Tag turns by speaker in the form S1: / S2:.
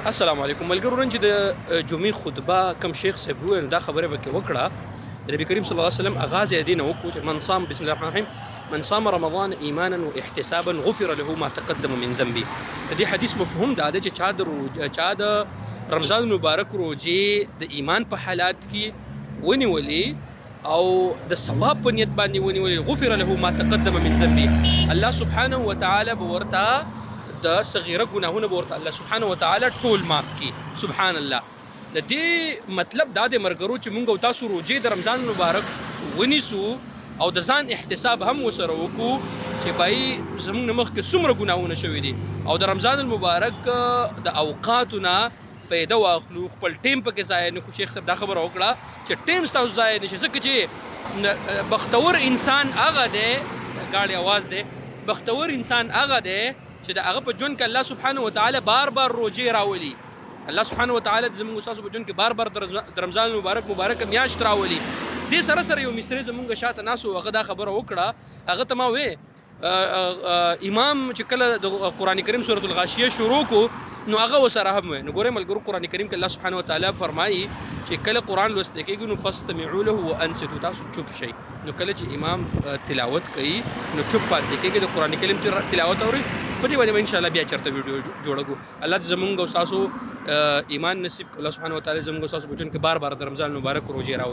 S1: السلام علیکم ملګرو. نن چې د جمعې خطبه کم شیخ صاحب وویل دا خبره به کې وکړه د نبی کریم صلی الله علیه وسلم اغاز یې دې نه وکړو چې من صام بسم الله الرحمن الرحیم من صام رمضان ایمانا واحتسابا غفر له ما تقدم من ذنبه. د دې حدیث مفهوم دا دی چې چا د رمضان مبارک روزې د ایمان په حالات کې ونیولې او د ثواب په نیت باندې ونیولې غفر له ما تقدم من ذنبه. الله سبحانه وتعالى به ورته د صغیره ګناهونه به ورته الله سبحانه وتعالی ټول معاف کړي. سبحان الله. د دې مطلب دا د مرګرو چې مونږ او تاسو روزې د رمضان مبارک ونیسو او د ځان احتساب هم وسره وکړو چې بای زمونږ نه مخکې څومره ګناهونه شوي دي او د رمضان المبارک د اوقاتونه فایده واخلو، خپل ټیم پکې ضایع نه کړو. شیخ صاحب دا خبره وکړه چې ټیم ستاسو ضایع نه شي، ځکه چې بختور انسان هغه دی، ګاډي اواز دی، بختور انسان هغه دی چې د هغه په ژوند کې الله سبحانه وتعالی بار بار روزې راولي. الله سبحانه وتعالی زموږ استاسو په ژوند کې بار بار د رمضان مبارک میاشت راولي. دې سره سره یو مصری زموږ شاته ناسو هغه دا خبره وکړه، هغه ته ما وې امام چې کله د قرآن کریم سورۃ الغاشیه شروع کو نو هغه وسره هم وې. نو ګورئ ملګرو، قرآن کریم کې الله سبحانه وتعالی فرمایي چې کله قرآن لوست کېږي نو فاستمعوا له وانصتوا، تاسو چوپ شئ. نو کله چې امام تلاوت کوي نو چوپ پاتې کېږي، د قرآن کریم تلاوت اوري. په دې باندې ان شاء الله بیا چرته ویډیو جوړه کو. الله دې زمونږ او تاسو ایمان نصیب، الله سبحانه وتعالی زمونږ او تاسو په ژوند کې بار بار د رمضان مبارک روزې راولي.